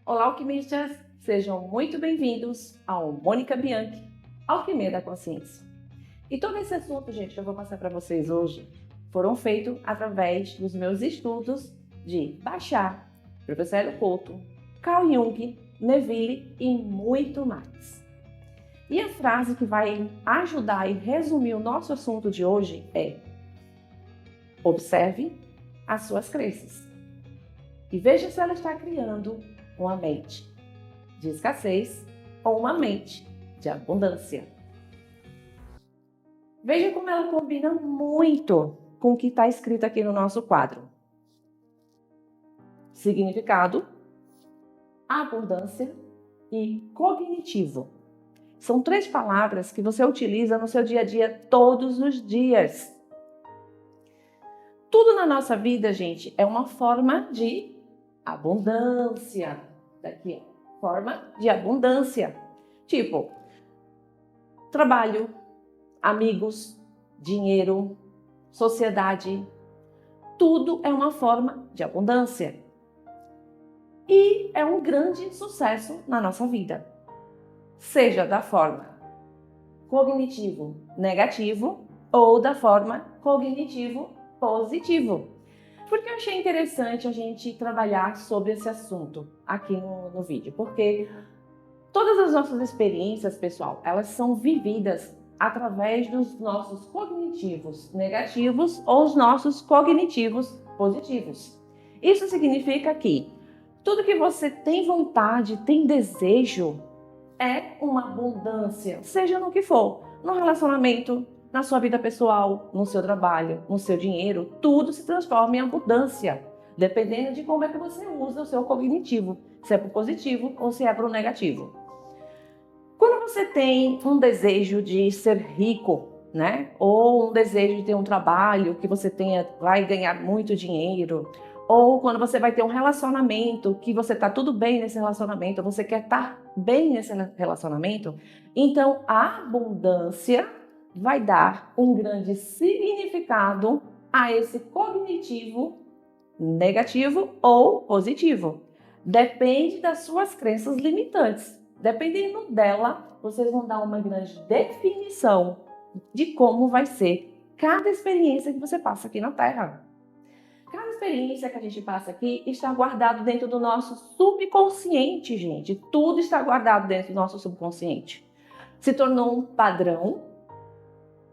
Olá, alquimistas! Sejam muito bem-vindos ao Mônica Bianchi, Alquimia da Consciência. E todo esse assunto, gente, que eu vou passar para vocês hoje, foram feitos através dos meus estudos de Bashar, Professor Hélio Couto, Carl Jung, Neville e muito mais. E a frase que vai ajudar e resumir o nosso assunto de hoje é: observe as suas crenças e veja se ela está criando uma mente de escassez ou uma mente de abundância. Veja como ela combina muito com o que está escrito aqui no nosso quadro. Significado, abundância e cognitivo. São 3 palavras que você utiliza no seu dia a dia todos os dias. Tudo na nossa vida, gente, é uma forma de abundância. Daqui, ó, forma de abundância. Tipo, trabalho, amigos, dinheiro, sociedade. Tudo é uma forma de abundância. E é um grande sucesso na nossa vida. Seja da forma cognitivo negativo ou da forma cognitivo positivo. Porque eu achei interessante a gente trabalhar sobre esse assunto aqui no vídeo, porque todas as nossas experiências, pessoal, elas são vividas através dos nossos cognitivos negativos ou os nossos cognitivos positivos. Isso significa que tudo que você tem vontade, tem desejo, é uma abundância, seja no que for, no relacionamento, na sua vida pessoal, no seu trabalho, no seu dinheiro, tudo se transforma em abundância, dependendo de como é que você usa o seu cognitivo, se é para o positivo ou se é para o negativo. Quando você tem um desejo de ser rico, né? Ou um desejo de ter um trabalho que você vai ganhar muito dinheiro, ou quando você vai ter um relacionamento que você está tudo bem nesse relacionamento, você quer estar bem nesse relacionamento, então a abundância vai dar um grande significado a esse cognitivo negativo ou positivo. Depende das suas crenças limitantes. Dependendo dela, vocês vão dar uma grande definição de como vai ser cada experiência que você passa aqui na Terra. Cada experiência que a gente passa aqui está guardado dentro do nosso subconsciente, gente. Tudo está guardado dentro do nosso subconsciente. Se tornou um padrão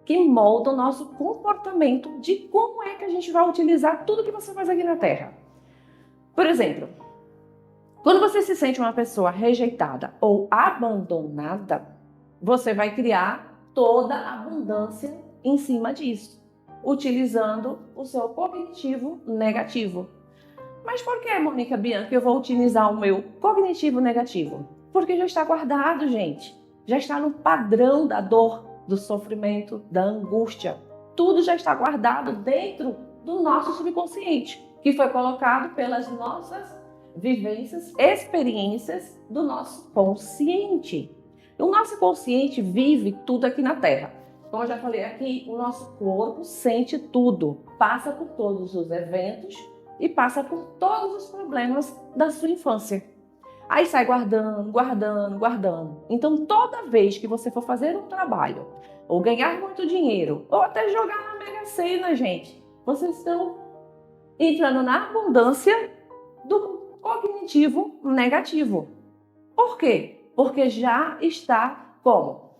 que molda o nosso comportamento de como é que a gente vai utilizar tudo que você faz aqui na Terra. Por exemplo, quando você se sente uma pessoa rejeitada ou abandonada, você vai criar toda a abundância em cima disso, utilizando o seu cognitivo negativo. Mas por que, Mônica Bianchi, eu vou utilizar o meu cognitivo negativo? Porque já está guardado, gente. Já está no padrão da dor, do sofrimento, da angústia. Tudo já está guardado dentro do nosso subconsciente, que foi colocado pelas nossas vivências, experiências do nosso consciente. O nosso consciente vive tudo aqui na Terra. Como eu já falei aqui, o nosso corpo sente tudo, passa por todos os eventos e passa por todos os problemas da sua infância. Aí sai guardando, guardando, guardando. Então, toda vez que você for fazer um trabalho, ou ganhar muito dinheiro, ou até jogar na Mega Sena, gente, vocês estão entrando na abundância do cognitivo negativo. Por quê? Porque já está como?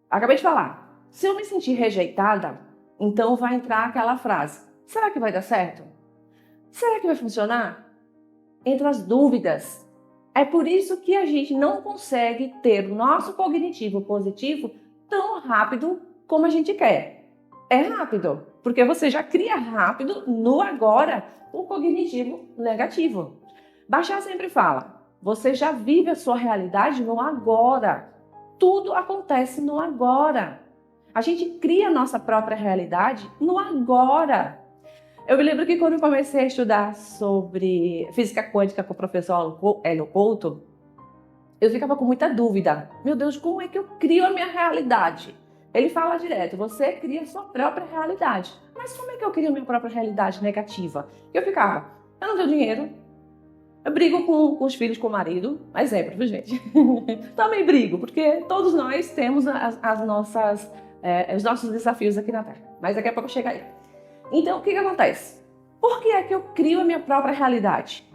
Acabei de falar. Se eu me sentir rejeitada, então vai entrar aquela frase: será que vai dar certo? Será que vai funcionar? Entra as dúvidas. É por isso que a gente não consegue ter o nosso cognitivo positivo tão rápido como a gente quer. É rápido, porque você já cria rápido no agora o cognitivo negativo. Bashar sempre fala: você já vive a sua realidade no agora. Tudo acontece no agora. A gente cria a nossa própria realidade no agora. Eu me lembro que quando eu comecei a estudar sobre física quântica com o professor Hélio Couto, eu ficava com muita dúvida. Meu Deus, como é que eu crio a minha realidade? Ele fala direto: você cria a sua própria realidade. Mas como é que eu crio a minha própria realidade negativa? Eu ficava: eu não tenho dinheiro, Eu brigo com os filhos, com o marido, exemplo, viu, gente? Também brigo, porque todos nós temos os nossos desafios aqui na Terra. Mas daqui a pouco eu chego aí. Então, o que acontece? Por que é que eu crio a minha própria realidade?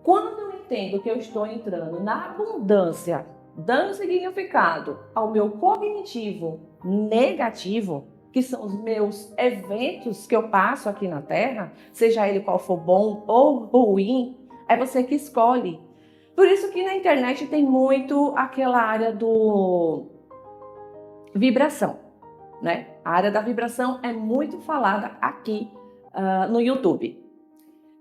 Quando eu entendo que eu estou entrando na abundância, dando significado ao meu cognitivo negativo, que são os meus eventos que eu passo aqui na Terra, seja ele qual for bom ou ruim, é você que escolhe. Por isso que na internet tem muito aquela área do vibração, né? A área da vibração é muito falada aqui no YouTube.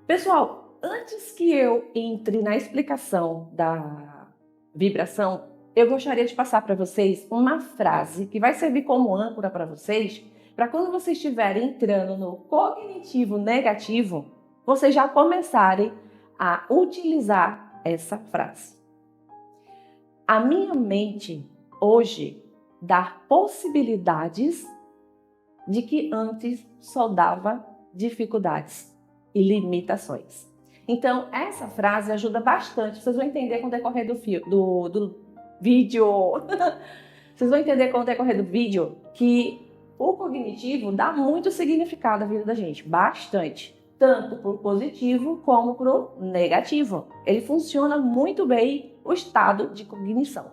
Pessoal, antes que eu entre na explicação da vibração, eu gostaria de passar para vocês uma frase que vai servir como âncora para vocês, para quando vocês estiverem entrando no cognitivo negativo, vocês já começarem a utilizar essa frase. A minha mente hoje dá possibilidades de que antes só dava dificuldades e limitações. Então, essa frase ajuda bastante. Vocês vão entender com o decorrer do vídeo. Vocês vão entender com o decorrer do vídeo que o cognitivo dá muito significado à vida da gente. Bastante. Tanto para o positivo como para o negativo. Ele funciona muito bem o estado de cognição.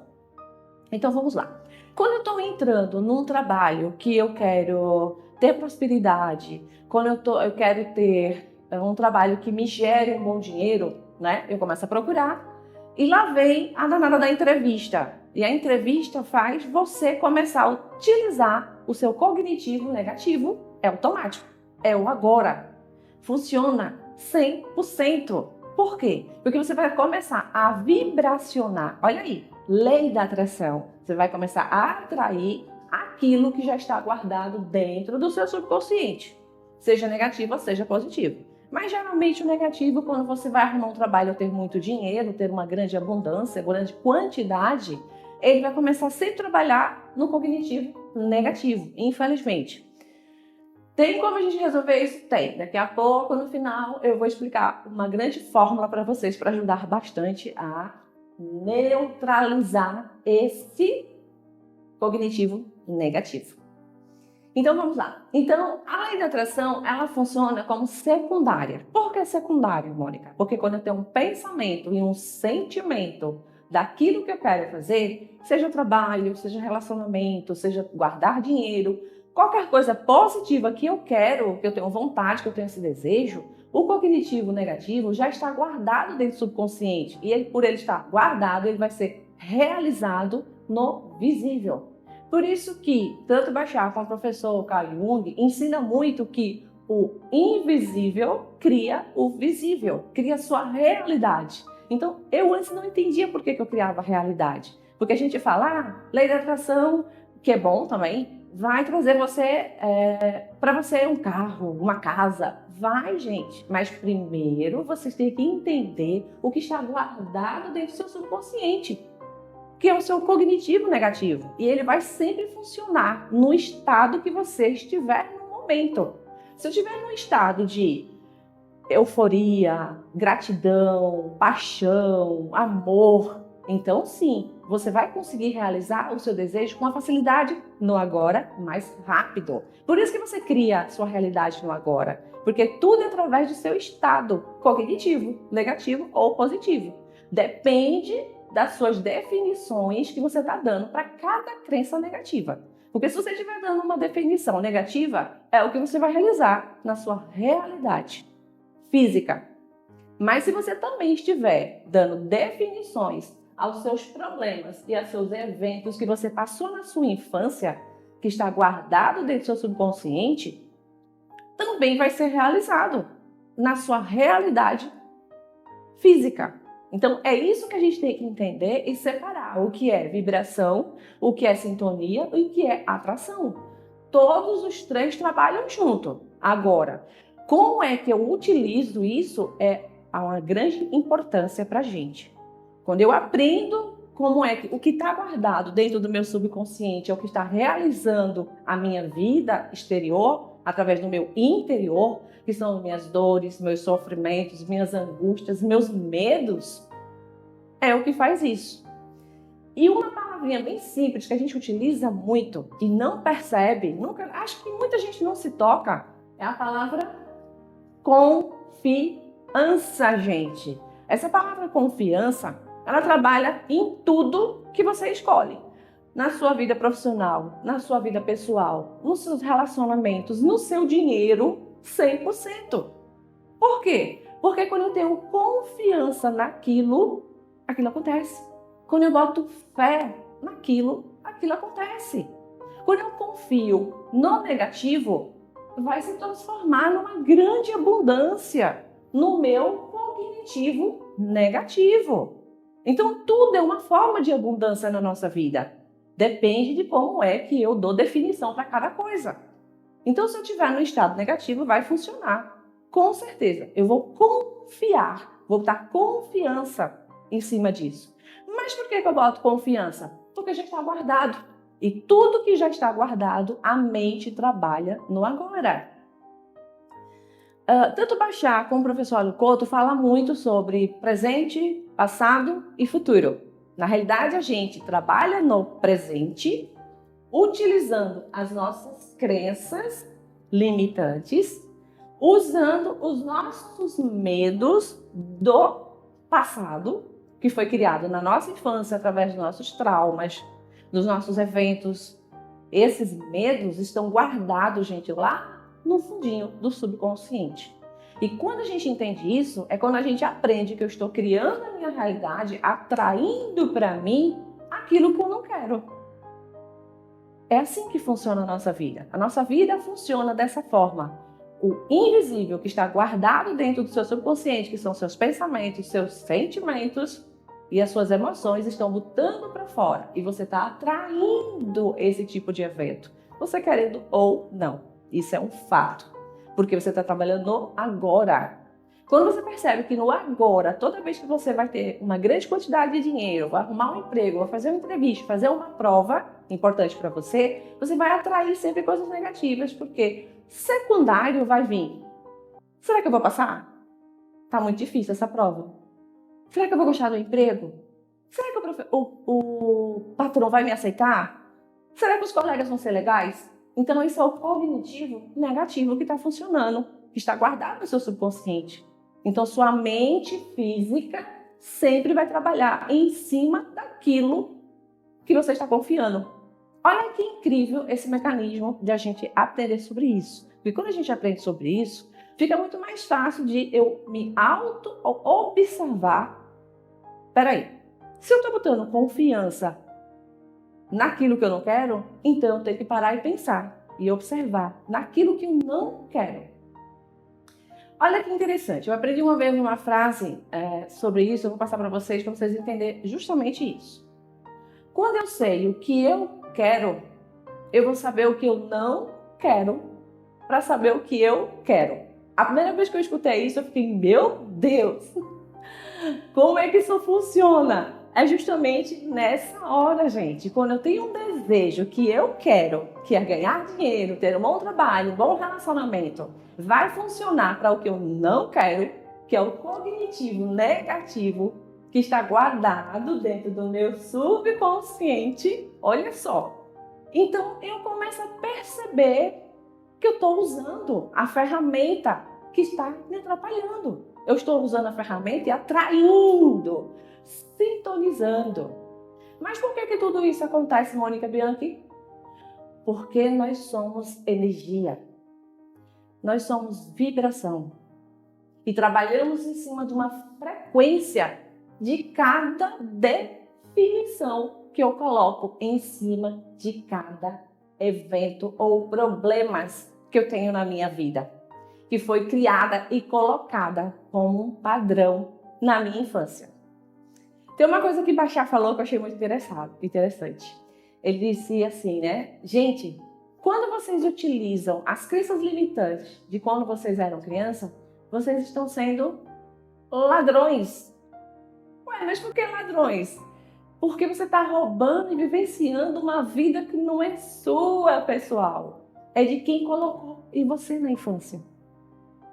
Então, vamos lá. Quando eu estou entrando num trabalho que eu quero ter prosperidade, quando eu quero ter um trabalho que me gere um bom dinheiro, né? Eu começo a procurar e lá vem a danada da entrevista. E a entrevista faz você começar a utilizar o seu cognitivo negativo. É automático, é o agora. Funciona 100%. Por quê? Porque você vai começar a vibracionar. Olha aí, lei da atração. Você vai começar a atrair aquilo que já está guardado dentro do seu subconsciente. Seja negativo ou seja positivo. Mas geralmente o negativo, quando você vai arrumar um trabalho, ter muito dinheiro, ter uma grande abundância, grande quantidade, ele vai começar sempre a trabalhar no cognitivo negativo, infelizmente. Tem como a gente resolver isso? Tem. Daqui a pouco, no final, eu vou explicar uma grande fórmula para vocês, para ajudar bastante a neutralizar esse cognitivo negativo. Então vamos lá. Então, a lei da atração, ela funciona como secundária. Por que secundária, Mônica? Porque quando eu tenho um pensamento e um sentimento daquilo que eu quero fazer, seja trabalho, seja relacionamento, seja guardar dinheiro, qualquer coisa positiva que eu quero, que eu tenho vontade, que eu tenho esse desejo, o cognitivo negativo já está guardado dentro do subconsciente. E por ele estar guardado, ele vai ser realizado no visível. Por isso que tanto Bashar como o professor Carl Jung ensina muito que o invisível cria o visível, cria a sua realidade. Então, eu antes não entendia por que eu criava a realidade. Porque a gente fala, lei da atração, que é bom também, vai trazer para você um carro, uma casa. Vai, gente. Mas primeiro vocês têm que entender o que está guardado dentro do seu subconsciente, que é o seu cognitivo negativo. E ele vai sempre funcionar no estado que você estiver no momento. Se eu estiver num estado de euforia, gratidão, paixão, amor, então sim, você vai conseguir realizar o seu desejo com uma facilidade no agora, mais rápido. Por isso que você cria a sua realidade no agora. Porque tudo é através do seu estado cognitivo, negativo ou positivo. Depende das suas definições que você está dando para cada crença negativa. Porque se você estiver dando uma definição negativa, é o que você vai realizar na sua realidade física. Mas se você também estiver dando definições aos seus problemas e aos seus eventos que você passou na sua infância, que está guardado dentro do seu subconsciente, também vai ser realizado na sua realidade física. Então, é isso que a gente tem que entender e separar o que é vibração, o que é sintonia e o que é atração. Todos os três trabalham junto. Agora, como é que eu utilizo isso é uma grande importância para a gente. Quando eu aprendo como é que o que está guardado dentro do meu subconsciente é o que está realizando a minha vida exterior, através do meu interior, que são minhas dores, meus sofrimentos, minhas angústias, meus medos, é o que faz isso. E uma palavrinha bem simples que a gente utiliza muito e não percebe, acho que muita gente não se toca, é a palavra confiança, gente. Essa palavra confiança, ela trabalha em tudo que você escolhe. Na sua vida profissional, na sua vida pessoal, nos seus relacionamentos, no seu dinheiro, 100%. Por quê? Porque quando eu tenho confiança naquilo, aquilo acontece. Quando eu boto fé naquilo, aquilo acontece. Quando eu confio no negativo, vai se transformar numa grande abundância no meu cognitivo negativo. Então, tudo é uma forma de abundância na nossa vida. Depende de como é que eu dou definição para cada coisa. Então, se eu estiver no estado negativo, vai funcionar. Com certeza. Eu vou confiar, vou botar confiança em cima disso. Mas por que eu boto confiança? Porque já está guardado. E tudo que já está guardado, a mente trabalha no agora. Tanto Bashar como o professor Alio Couto fala muito sobre presente, passado e futuro. Na realidade, a gente trabalha no presente, utilizando as nossas crenças limitantes, usando os nossos medos do passado, que foi criado na nossa infância através dos nossos traumas, dos nossos eventos. Esses medos estão guardados, gente, lá no fundinho do subconsciente. E quando a gente entende isso, é quando a gente aprende que eu estou criando a minha realidade, atraindo para mim aquilo que eu não quero. É assim que funciona a nossa vida. A nossa vida funciona dessa forma. O invisível que está guardado dentro do seu subconsciente, que são seus pensamentos, seus sentimentos e as suas emoções, estão botando para fora. E você está atraindo esse tipo de evento. Você querendo ou não. Isso é um fato. Porque você está trabalhando no agora. Quando você percebe que no agora, toda vez que você vai ter uma grande quantidade de dinheiro, vai arrumar um emprego, vai fazer uma entrevista, fazer uma prova importante para você, você vai atrair sempre coisas negativas, porque secundário vai vir. Será que eu vou passar? Tá muito difícil essa prova. Será que eu vou gostar do emprego? Será que o patrão vai me aceitar? Será que os colegas vão ser legais? Então, isso é o cognitivo negativo que está funcionando, que está guardado no seu subconsciente. Então, sua mente física sempre vai trabalhar em cima daquilo que você está confiando. Olha que incrível esse mecanismo de a gente aprender sobre isso. Porque quando a gente aprende sobre isso, fica muito mais fácil de eu me auto-observar. Peraí, se eu estou botando confiança naquilo que eu não quero, então eu tenho que parar e pensar e observar naquilo que eu não quero. Olha que interessante, eu aprendi uma vez uma frase sobre isso, eu vou passar para vocês entenderem justamente isso. Quando eu sei o que eu quero, eu vou saber o que eu não quero para saber o que eu quero. A primeira vez que eu escutei isso, eu fiquei, meu Deus, como é que isso funciona? É justamente nessa hora, gente, quando eu tenho um desejo que eu quero, que é ganhar dinheiro, ter um bom trabalho, um bom relacionamento, vai funcionar para o que eu não quero, que é o cognitivo negativo, que está guardado dentro do meu subconsciente. Olha só. Então, eu começo a perceber que eu estou usando a ferramenta que está me atrapalhando. Eu estou usando a ferramenta e atraindo, sintonizando. Mas por que tudo isso acontece, Mônica Bianchi? Porque nós somos energia. Nós somos vibração. E trabalhamos em cima de uma frequência de cada definição que eu coloco em cima de cada evento ou problemas que eu tenho na minha vida, que foi criada e colocada como um padrão na minha infância. Tem uma coisa que Bashar falou que eu achei muito interessante. Ele disse assim, né? Gente, quando vocês utilizam as crenças limitantes de quando vocês eram criança, vocês estão sendo ladrões. Ué, mas por que ladrões? Porque você está roubando e vivenciando uma vida que não é sua, pessoal. é de quem colocou em você na infância.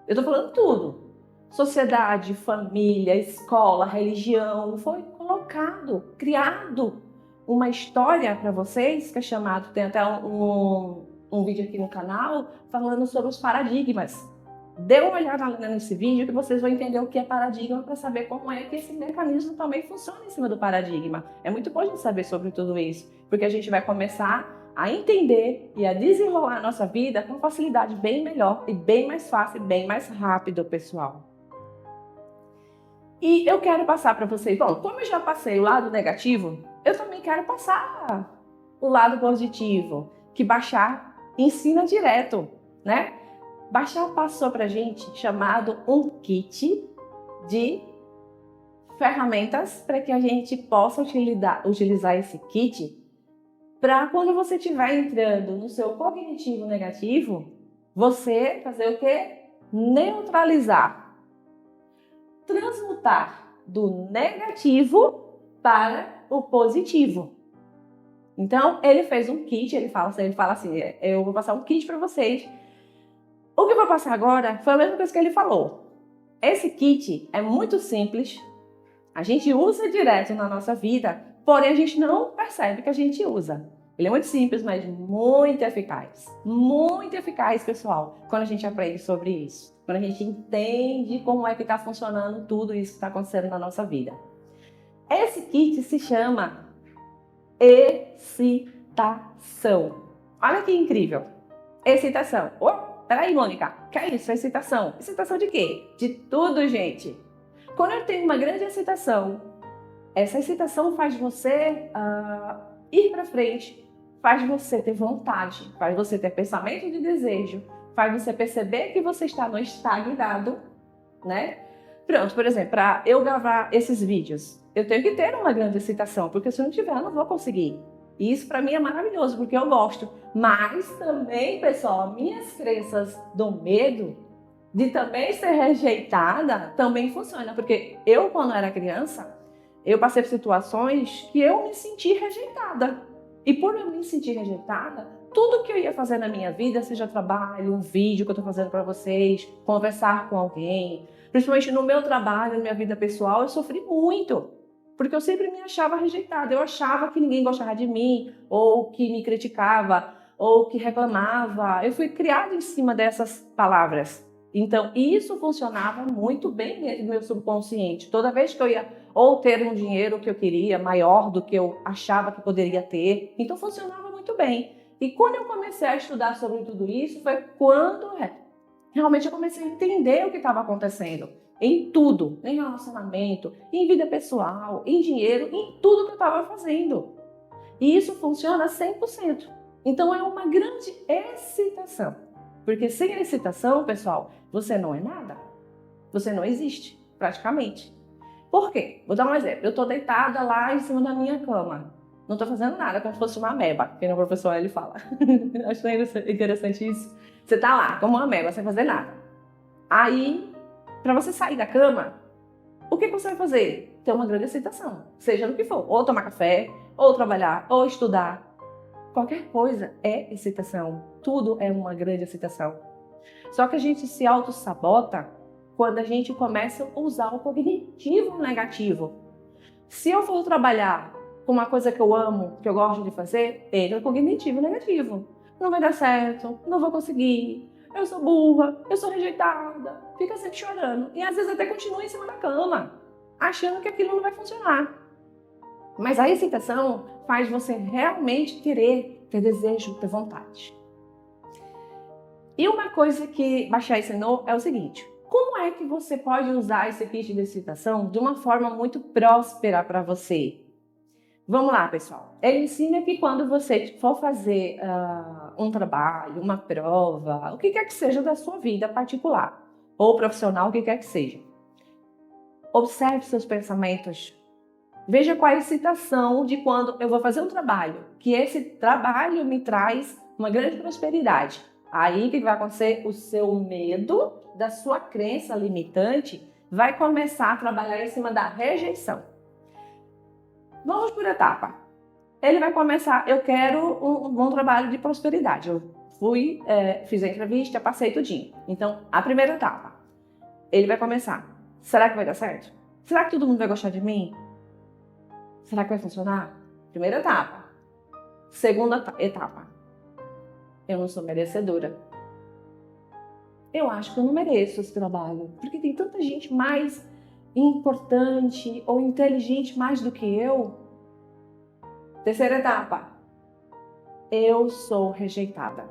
Eu estou falando tudo. Sociedade, família, escola, religião, foi colocado, criado uma história para vocês, que é chamado, tem até um vídeo aqui no canal, falando sobre os paradigmas. Dê uma olhada nesse vídeo que vocês vão entender o que é paradigma para saber como é que esse mecanismo também funciona em cima do paradigma. É muito bom a gente saber sobre tudo isso, porque a gente vai começar a entender e a desenrolar a nossa vida com facilidade bem melhor e bem mais fácil, bem mais rápido, pessoal. E eu quero passar para vocês, bom, como eu já passei o lado negativo, eu também quero passar o lado positivo, que Bashar ensina direto, né? Bashar passou pra gente chamado um kit de ferramentas para que a gente possa utilizar esse kit para quando você estiver entrando no seu cognitivo negativo, você fazer o quê? Neutralizar. Transmutar do negativo para o positivo. Então, ele fez um kit, ele fala assim, eu vou passar um kit para vocês. O que eu vou passar agora foi a mesma coisa que ele falou. Esse kit é muito simples, a gente usa direto na nossa vida, porém a gente não percebe que a gente usa. Ele é muito simples, mas muito eficaz. Muito eficaz, pessoal, quando a gente aprende sobre isso. Quando a gente entende como é que está funcionando tudo isso que está acontecendo na nossa vida. Esse kit se chama excitação. Olha que incrível. Excitação. Peraí, Mônica, que é isso? Excitação. Excitação de quê? De tudo, gente. Quando eu tenho uma grande excitação, essa excitação faz você ir para frente, faz você ter vontade, faz você ter pensamento de desejo, faz você perceber que você está no estagnado, né? Pronto, por exemplo, para eu gravar esses vídeos, eu tenho que ter uma grande excitação, porque se eu não tiver, eu não vou conseguir. E isso para mim é maravilhoso, porque eu gosto. Mas também, pessoal, minhas crenças do medo de também ser rejeitada também funciona. Porque eu, quando era criança, eu passei por situações que eu me senti rejeitada. E por eu me sentir rejeitada, tudo que eu ia fazer na minha vida, seja trabalho, um vídeo que eu estou fazendo para vocês, conversar com alguém, principalmente no meu trabalho, na minha vida pessoal, eu sofri muito. Porque eu sempre me achava rejeitada, eu achava que ninguém gostava de mim, ou que me criticava, ou que reclamava. Eu fui criada em cima dessas palavras. Então, isso funcionava muito bem dentro do meu subconsciente. Toda vez que eu ia ou ter um dinheiro que eu queria, maior do que eu achava que poderia ter, então funcionava muito bem. E quando eu comecei a estudar sobre tudo isso, foi quando realmente eu comecei a entender o que estava acontecendo. Em tudo, em relacionamento, em vida pessoal, em dinheiro, em tudo que eu estava fazendo. E isso funciona 100%. Então é uma grande excitação. Porque sem a excitação, pessoal, você não é nada. Você não existe, praticamente. Por quê? Vou dar um exemplo. Eu estou deitada lá em cima da minha cama. Não estou fazendo nada, como se fosse uma ameba, que o professor ele fala. Acho interessante isso. Você está lá, como uma ameba, sem fazer nada. Aí, para você sair da cama, o que você vai fazer? Ter uma grande excitação, seja no que for. Ou tomar café, ou trabalhar, ou estudar. Qualquer coisa é excitação. Tudo é uma grande excitação. Só que a gente se auto-sabota quando a gente começa a usar o cognitivo negativo. Se eu for trabalhar com uma coisa que eu amo, que eu gosto de fazer, entra o cognitivo negativo. Não vai dar certo, não vou conseguir, eu sou burra, eu sou rejeitada, fica sempre chorando. E às vezes até continua em cima da cama, achando que aquilo não vai funcionar. Mas a excitação faz você realmente querer, ter desejo, ter vontade. E uma coisa que Bashar ensinou é o seguinte: como é que você pode usar esse kit de excitação de uma forma muito próspera para você? Vamos lá, pessoal. Ele ensina que quando você for fazer um trabalho, uma prova, o que quer que seja da sua vida particular ou profissional, o que quer que seja, observe seus pensamentos. Veja qual é a excitação de quando eu vou fazer um trabalho, que esse trabalho me traz uma grande prosperidade. Aí o que vai acontecer? O seu medo da sua crença limitante vai começar a trabalhar em cima da rejeição. Vamos por etapa. Ele vai começar, eu quero um bom trabalho de prosperidade. Eu fiz a entrevista, passei tudinho. Então, a primeira etapa, ele vai começar. Será que vai dar certo? Será que todo mundo vai gostar de mim? Será que vai funcionar? Primeira etapa. Segunda etapa. Eu não sou merecedora. Eu acho que eu não mereço esse trabalho, porque tem tanta gente mais importante ou inteligente mais do que eu. Terceira etapa. Eu sou rejeitada.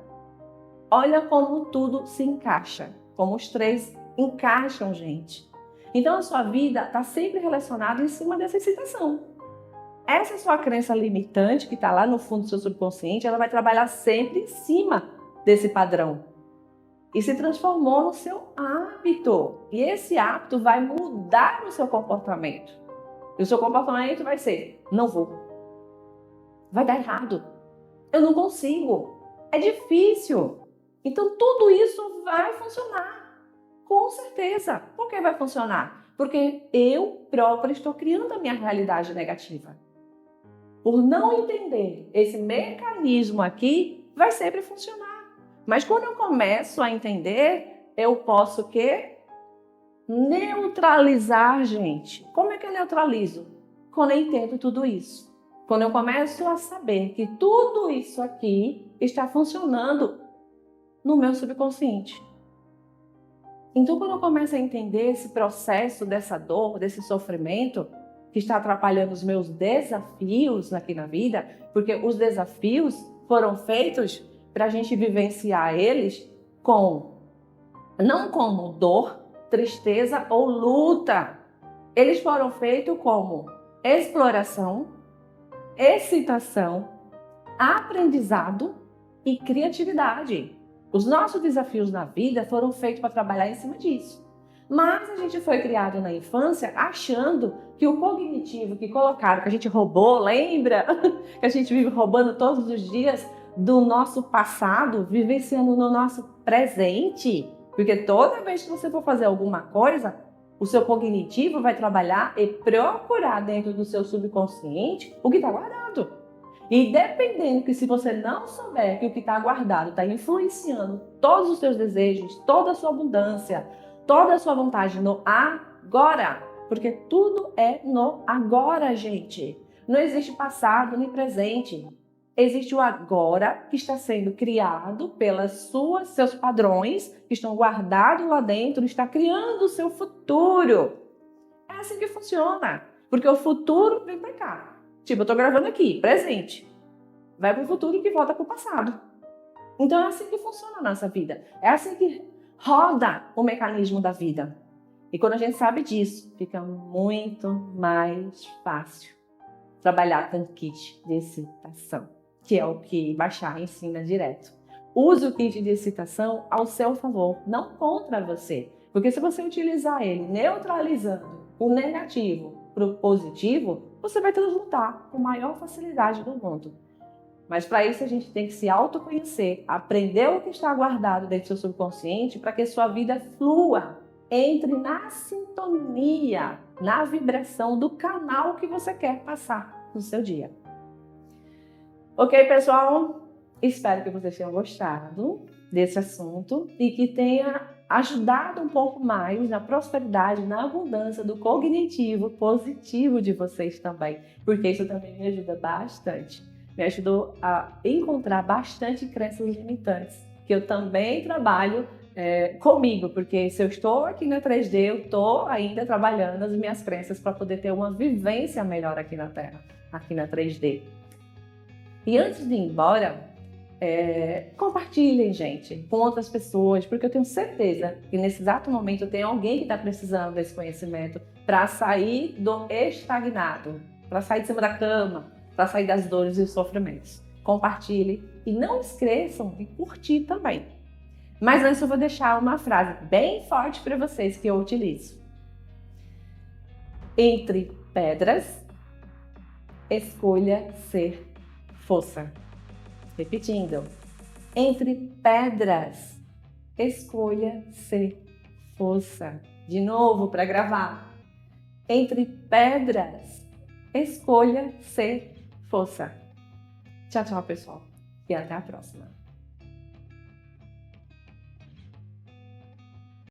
Olha como tudo se encaixa, como os três encaixam, gente. Então a sua vida está sempre relacionada em cima dessa excitação. Essa sua crença limitante que está lá no fundo do seu subconsciente, ela vai trabalhar sempre em cima desse padrão. E se transformou no seu hábito. E esse hábito vai mudar o seu comportamento. E o seu comportamento vai ser, não vou. Vai dar errado. Eu não consigo. É difícil. Então tudo isso vai funcionar. Com certeza. Por que vai funcionar? Porque eu própria estou criando a minha realidade negativa. Por não entender esse mecanismo aqui, vai sempre funcionar. Mas quando eu começo a entender, eu posso o quê? Neutralizar, gente. Como é que eu neutralizo? Quando eu entendo tudo isso. Quando eu começo a saber que tudo isso aqui está funcionando no meu subconsciente. Então, quando eu começo a entender esse processo dessa dor, desse sofrimento, que está atrapalhando os meus desafios aqui na vida, porque os desafios foram feitos para a gente vivenciar eles não como dor, tristeza ou luta. Eles foram feitos como exploração, excitação, aprendizado e criatividade. Os nossos desafios na vida foram feitos para trabalhar em cima disso. Mas a gente foi criado na infância achando que o cognitivo que colocaram, que a gente roubou, lembra? Que a gente vive roubando todos os dias do nosso passado, vivenciando no nosso presente. Porque toda vez que você for fazer alguma coisa, o seu cognitivo vai trabalhar e procurar dentro do seu subconsciente o que está guardado. E dependendo que se você não souber que o que está guardado está influenciando todos os seus desejos, toda a sua abundância, toda a sua vontade no agora, porque tudo é no agora, gente. Não existe passado nem presente. Existe o agora que está sendo criado pelos seus padrões que estão guardados lá dentro, está criando o seu futuro. É assim que funciona, porque o futuro vem para cá. Tipo, eu estou gravando aqui, presente. Vai para o futuro que volta para o passado. Então é assim que funciona a nossa vida. É assim que roda o mecanismo da vida. E quando a gente sabe disso, fica muito mais fácil trabalhar com o kit de excitação, que é o que Bashar ensina direto. Use o kit de excitação ao seu favor, não contra você. Porque se você utilizar ele neutralizando o negativo para o positivo, você vai transmutar com maior facilidade do mundo. Mas para isso a gente tem que se autoconhecer, aprender o que está guardado dentro do seu subconsciente para que sua vida flua, entre na sintonia, na vibração do canal que você quer passar no seu dia. Ok, pessoal? Espero que vocês tenham gostado desse assunto e que tenha ajudado um pouco mais na prosperidade, na abundância do cognitivo positivo de vocês também, porque isso também me ajuda bastante. Me ajudou a encontrar bastante crenças limitantes, que eu também trabalho comigo, porque se eu estou aqui na 3D, eu estou ainda trabalhando as minhas crenças para poder ter uma vivência melhor aqui na Terra, aqui na 3D. E antes de ir embora, compartilhem, gente, com outras pessoas, porque eu tenho certeza que nesse exato momento tem alguém que está precisando desse conhecimento para sair do estagnado, para sair de cima da cama, para sair das dores e dos sofrimentos. Compartilhe e não esqueçam de curtir também. Mas antes eu vou deixar uma frase bem forte para vocês que eu utilizo. Entre pedras, escolha ser força. Repetindo. Entre pedras, escolha ser força. De novo para gravar. Entre pedras, escolha ser força. Tchau, tchau, pessoal. E até a próxima.